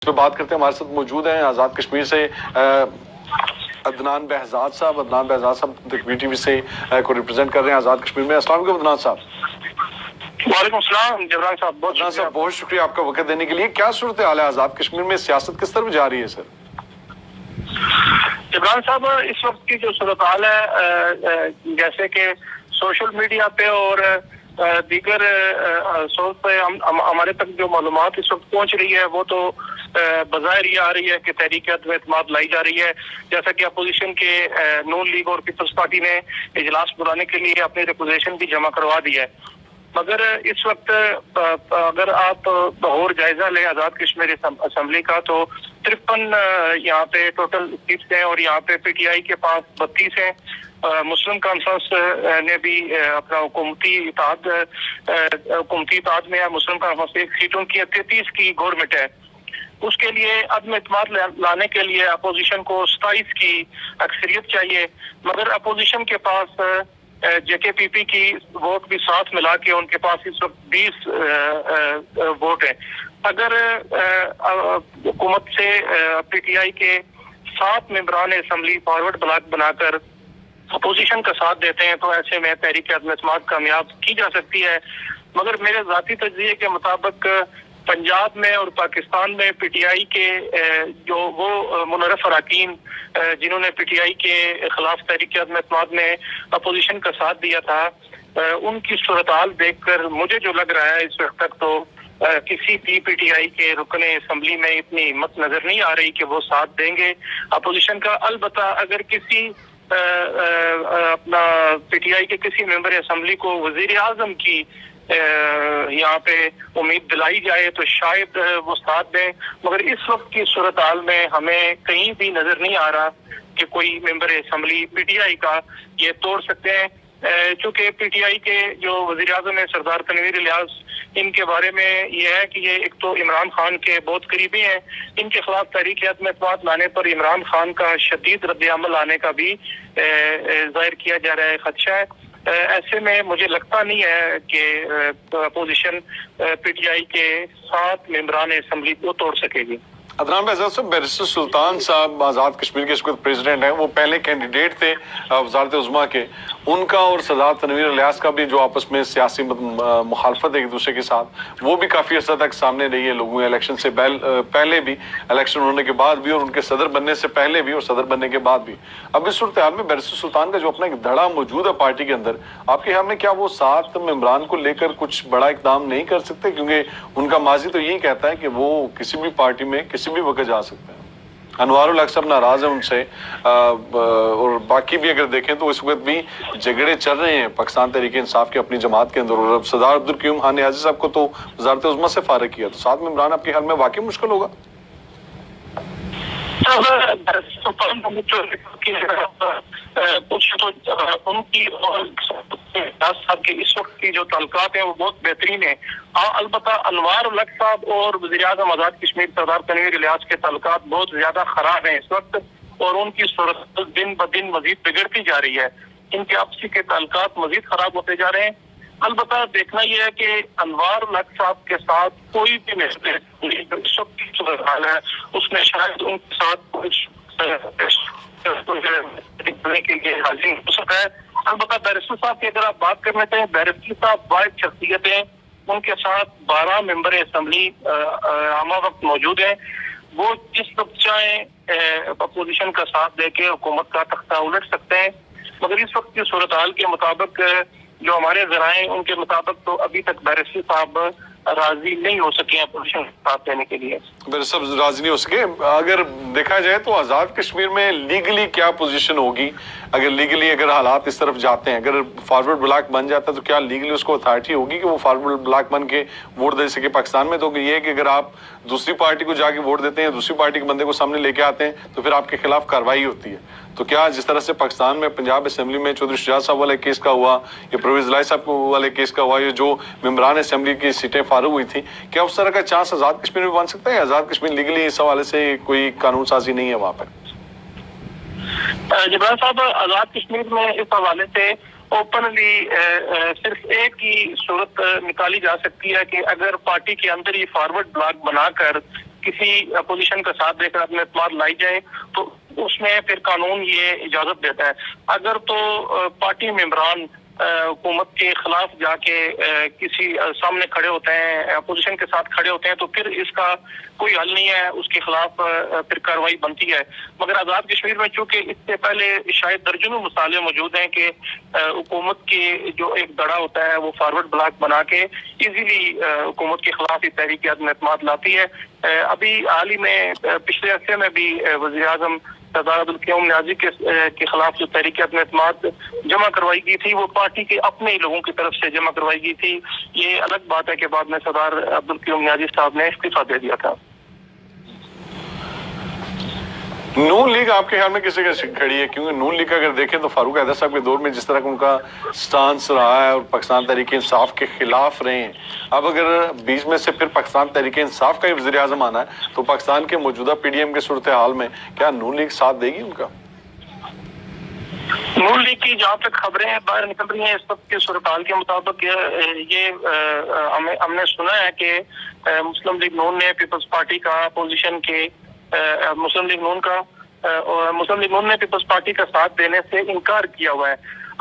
پہ بات کرتے ہیں، ہمارے ساتھ موجود ہیں آزاد کشمیر سے عدنان بہزاد صاحب۔ عدنان بہزاد صاحب وی ٹی وی سے کو ریپرزینٹ کر رہے ہیں آزاد کشمیر میں۔ السلام علیکم عدنان صاحب۔ وعلیکم السلام جبران صاحب، بہت شکریہ آپ کا وقت دینے کے لیے۔ کیا صورتحال ہے آزاد کشمیر میں، سیاست کس طرف جا رہی ہے سر؟ جبران صاحب، اس وقت کی جو صورتحال ہے، جیسے کہ سوشل میڈیا پہ اور دیگر سورس پہ ہمارے تک جو معلومات اس وقت پہنچ رہی ہے وہ تو بظاہر یہ آ رہی ہے کہ تحریک عدم اعتماد لائی جا رہی ہے، جیسا کہ اپوزیشن کے نون لیگ اور پیپلز پارٹی نے اجلاس بلانے کے لیے اپنی ریپوزیشن بھی جمع کروا دی ہے۔ مگر اس وقت اگر آپ اور جائزہ لیں آزاد کشمیر اسمبلی کا تو 53 یہاں پہ ٹوٹل سیٹس ہیں، اور یہاں پہ پی ٹی آئی کے پاس 32 ہیں۔ مسلم کانفرنس نے بھی اپنا حکومتی اطاعت میں ہے، مسلم کانفرنس 1 سیٹوں کی 33 کی گورنمنٹ ہے۔ اس کے لیے عدم اعتماد لانے کے لیے اپوزیشن کو 27 کی اکثریت چاہیے، مگر اپوزیشن کے پاس جے کے پی پی کی ووٹ بھی ساتھ ملا کے ان کے پاس اس وقت 20 ووٹ ہیں۔ اگر حکومت سے پی ٹی آئی کے 7 ممبران اسمبلی فارورڈ بلاک بنا کر اپوزیشن کا ساتھ دیتے ہیں تو ایسے میں تحریک عدم اعتماد کامیاب کی جا سکتی ہے۔ مگر میرے ذاتی تجزیے کے مطابق پنجاب میں اور پاکستان میں پی ٹی آئی کے جو وہ منرف اراکین جنہوں نے پی ٹی آئی کے خلاف تحریک عدم اعتماد میں اپوزیشن کا ساتھ دیا تھا، ان کی صورتحال دیکھ کر مجھے جو لگ رہا ہے اس وقت تک تو کسی بھی پی ٹی آئی کے رکن اسمبلی میں اتنی ہمت نظر نہیں آ رہی کہ وہ ساتھ دیں گے اپوزیشن کا۔ البتہ اگر کسی اپنا پی ٹی آئی کے کسی ممبر اسمبلی کو وزیر اعظم کی یہاں پہ امید دلائی جائے تو شاید وہ ساتھ دیں، مگر اس وقت کی صورتحال میں ہمیں کہیں بھی نظر نہیں آ رہا کہ کوئی member assembly P T I کا یہ توڑ سکتے ہیں۔ چونکہ پی ٹی آئی کے جو وزیر اعظم ہیں سردار تنویر الیاس، ان کے بارے میں یہ ہے کہ یہ ایک تو عمران خان کے بہت قریبی ہیں، ان کے خلاف تحریک عدم اعتماد لانے پر عمران خان کا شدید رد عمل آنے کا بھی ظاہر کیا جا رہا ہے، خدشہ ہے۔ ایسے میں مجھے لگتا نہیں ہے کہ اپوزیشن پی ٹی آئی کے 7 ممبران اسمبلی کو توڑ سکے گی۔ عدنان بہزاد صاحب، بیرسٹر سلطان صاحب آزاد کشمیر کے اس وقت پریزیڈنٹ ہیں، وہ پہلے کینڈیڈیٹ تھے وزارت عظمیٰ کے، ان کا اور سردار تنویر الیاس کا بھی جو آپس میں سیاسی مخالفت ہے ایک دوسرے کے ساتھ، وہ بھی کافی عرصہ تک سامنے رہی ہے لوگوں، الیکشن سے پہلے بھی، الیکشن ہونے کے بعد بھی، اور ان کے صدر بننے سے پہلے بھی اور صدر بننے کے بعد بھی۔ اب اس صورتحال میں بیرسٹر سلطان کا جو اپنا ایک دھڑا موجود ہے پارٹی کے اندر، آپ کے خیال میں کیا وہ 7 ممبران کو لے کر کچھ بڑا اقدام نہیں کر سکتے؟ کیونکہ ان کا ماضی تو یہی کہتا ہے کہ وہ کسی بھی پارٹی میں کسی بھی وقت جا سکتے ہیں۔ انوار الحق صاحب ناراض ہیں ان سے، اور باقی بھی اگر دیکھیں تو اس وقت بھی جھگڑے چل رہے ہیں پاکستان تحریک انصاف کی اپنی جماعت کے اندر، اور سردار عبدالقیوم خان نیازی صاحب کو تو وزارت عظمیٰ سے فارغ کیا، تو 7 ممبران آپ کے خیال میں واقعی مشکل ہوگا؟ ان کی صاحب کے اس وقت کی جو تعلقات ہیں وہ بہت بہترین ہیں۔ البتہ انوار الحق صاحب اور وزیر اعظم آزاد کشمیر سردار تنویر الیاس کے تعلقات بہت زیادہ خراب ہیں اس وقت، اور ان کی صورت دن بدن مزید بگڑتی جا رہی ہے، ان کے آپسی کے تعلقات مزید خراب ہوتے جا رہے ہیں۔ البتہ دیکھنا یہ ہے کہ انوار الحق صاحب کے ساتھ کوئی بھی محفل اس وقت کی صورتحال ہے اس میں شاید ان کے ساتھ کچھ کے لیے حاضر ہو سکتا ہے۔ البتہ بیرسٹر صاحب کی اگر آپ بات کرنا چاہیں، بیرسٹر صاحب واحد شخصیت ہیں، ان کے ساتھ 12 ممبر اسمبلی ہمہ وقت موجود ہیں، وہ جس وقت چاہیں اپوزیشن کا ساتھ دے کے حکومت کا تختہ الٹ سکتے ہیں، مگر اس وقت کی صورتحال کے مطابق جو ہمارے ذرائع ان کے مطابق تو ابھی تک بیرسٹر صاحب راضی نہیں ہو سکے ہیں اپوزیشن ساتھ دینے کے لیے۔ بیرسٹر صاحب راضی نہیں ہو سکے۔ اگر دیکھا جائے تو آزاد کشمیر میں لیگلی کیا پوزیشن ہوگی؟ اگر لیگلی اگر حالات اس طرف جاتے ہیں، اگر فارورڈ بلاک بن جاتا ہے تو کیا لیگلی اس کو اتھارٹی ہوگی کہ وہ فارورڈ بلاک بن کے ووٹ دے سکے؟ پاکستان میں تو یہ ہے کہ اگر آپ دوسری پارٹی کو جا کے ووٹ دیتے ہیں، دوسری پارٹی کے بندے کو سامنے لے کے آتے ہیں تو پھر آپ کے خلاف کارروائی ہوتی ہے۔ تو کیا جس طرح سے پاکستان میں پنجاب اسمبلی میں چودھری شجاعت صاحب والے کیس کا ہوا، یا پرویز الہی صاحب والے کیس کا ہوا، یہ جو ممبران اسمبلی کی سیٹیں فارغ ہوئی تھیں، کیا اس طرح کا چانس آزاد کشمیر میں بن سکتا ہے؟ آزاد کشمیر لیگلی اس حوالے سے کوئی قانون سازی نہیں ہے وہاں پہ؟ جبران صاحب، آزاد کشمیر میں اس حوالے سے اوپنلی صرف ایک ہی صورت نکالی جا سکتی ہے کہ اگر پارٹی کے اندر ہی فارورڈ بلاک بنا کر کسی اپوزیشن کا ساتھ دے کر عدم اعتماد لائی جائے تو اس میں پھر قانون یہ اجازت دیتا ہے. اگر تو پارٹی ممبران حکومت کے خلاف جا کے کسی سامنے کھڑے ہوتے ہیں، اپوزیشن کے ساتھ کھڑے ہوتے ہیں، تو پھر اس کا کوئی حل نہیں ہے، اس کے خلاف پھر کارروائی بنتی ہے. مگر آزاد کشمیر میں چونکہ اس سے پہلے شاید درجنوں مثالیں موجود ہیں کہ حکومت کے جو ایک دڑا ہوتا ہے وہ فارورڈ بلاک بنا کے ایزیلی حکومت کے خلاف اس تحریک عدم اعتماد لاتی ہے. ابھی حال ہی میں پچھلے عرصے میں بھی وزیر اعظم سردار عبدالقیوم نیازی کے خلاف جو تحریک عدم اعتماد جمع کروائی گئی تھی وہ پارٹی کے اپنے ہی لوگوں کی طرف سے جمع کروائی گئی تھی. یہ الگ بات ہے کہ بعد میں سردار عبدالقیوم نیازی صاحب نے استعفیٰ دے دیا تھا. نون لیگ آپ کے خیال میں کسی کا کھڑی ہے؟ کیونکہ نون لیگ کا اگر دیکھیں تو فاروق حیدر صاحب کے دور میں جس طرح کا ان کا سٹانس رہا ہے اور پاکستان تحریک انصاف کے خلاف رہے ہیں، اب اگر بیچ میں سے پھر پاکستان تحریک انصاف کا ہی وزیر اعظم آنا ہے تو پاکستان کے موجودہ پی ڈی ایم کے صورتحال میں کیا نون لیگ ساتھ دے گی ان کا؟ نون لیگ کی جہاں تک خبریں باہر نکل رہی ہیں اس وقت کے صورتحال کے مطابق یہ ہم نے سنا ہے کہ مسلم لیگ نون نے پیپلز پارٹی کا اپوزیشن کے مسلم لیگ نون نے پیپلز پارٹی کا ساتھ دینے سے انکار کیا ہوا ہے.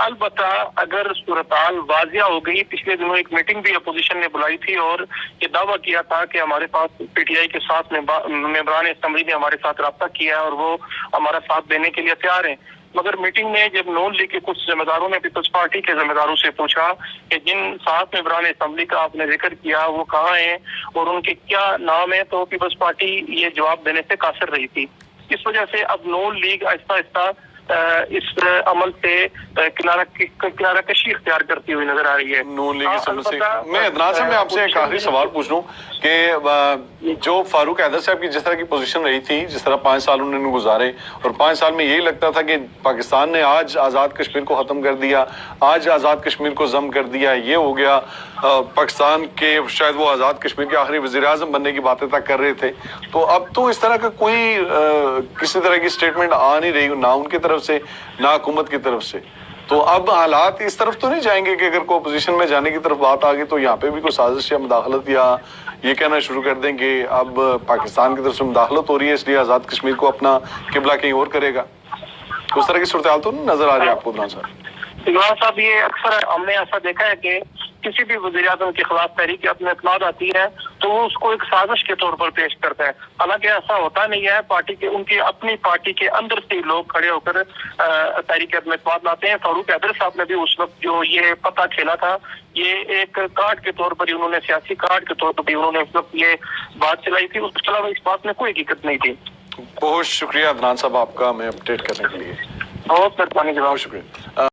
البتہ اگر صورتحال واضح ہو گئی، پچھلے دنوں ایک میٹنگ بھی اپوزیشن نے بلائی تھی اور یہ دعویٰ کیا تھا کہ ہمارے پاس پی ٹی آئی کے ساتھ ممبران اسمبلی نے ہمارے ساتھ رابطہ کیا ہے اور وہ ہمارا ساتھ دینے کے لیے تیار ہیں. مگر میٹنگ میں جب نون لیگ کے کچھ ذمہ داروں نے پیپلز پارٹی کے ذمہ داروں سے پوچھا کہ جن 7 ممبران اسمبلی کا آپ نے ذکر کیا وہ کہاں ہیں اور ان کے کیا نام ہے، تو پیپلز پارٹی یہ جواب دینے سے قاصر رہی تھی. اس وجہ سے اب نون لیگ آہستہ آہستہ اس عمل سے کنارہ کشی اختیار کرتی ہوئی نظر آ رہی ہے. نون لیگ کی سمجھ سے میں عدنان صاحب میں آپ سے ایک آخری سوال پوچھ لوں کہ جو فاروق حیدر صاحب کی جس طرح کی پوزیشن رہی تھی، جس طرح 5 سال انہوں نے گزارے اور 5 سال میں یہی لگتا تھا کہ پاکستان نے آج آزاد کشمیر کو ختم کر دیا، آج آزاد کشمیر کو ضم کر دیا، یہ ہو گیا، پاکستان کے شاید وہ آزاد کشمیر کے آخری وزیر اعظم بننے کی باتیں تک کر رہے تھے، تو اب تو اس طرح کا کوئی کسی طرح کی سٹیٹمنٹ آ نہیں رہی، نہ ان کی طرف سے نہ حکومت کی طرف سے. تو اب حالات اس طرف تو نہیں جائیں گے کہ اگر کوئی اپوزیشن میں جانے کی طرف بات آ گئی تو یہاں پہ بھی کوئی سازش یا مداخلت یا یہ کہنا شروع کر دیں کہ اب پاکستان کی طرف سے مداخلت ہو رہی ہے اس لیے آزاد کشمیر کو اپنا قبلہ کہیں اور کرے گا؟ اس طرح کی صورتحال تو نہیں نظر آ رہی ہے آپ کو عدنان صاحب؟ عمران صاحب، یہ اکثر ہم نے ایسا دیکھا ہے کہ کسی بھی وزیر اعظم کے خلاف تحریک عدم اعتماد آتی ہے تو وہ اس کو ایک سازش کے طور پر پیش کرتا ہے. حالانکہ ایسا ہوتا نہیں ہے، پارٹی کے ان کی اپنی پارٹی کے اندر سے لوگ کھڑے ہو کر تحریک عدم اعتماد لاتے ہیں. فاروق حیدر صاحب نے بھی اس وقت جو یہ پتہ کھیلا تھا، یہ ایک کارڈ کے طور پر ہی انہوں نے، سیاسی کارڈ کے طور پر بھی انہوں نے اس وقت یہ بات چلائی تھی. اس کے علاوہ اس بات میں کوئی حقیقت نہیں تھی. بہت شکریہ عدنان صاحب آپ کا ہمیں اپڈیٹ کرنے کے لیے. بہت مہربانی جناب. بہت شکریہ.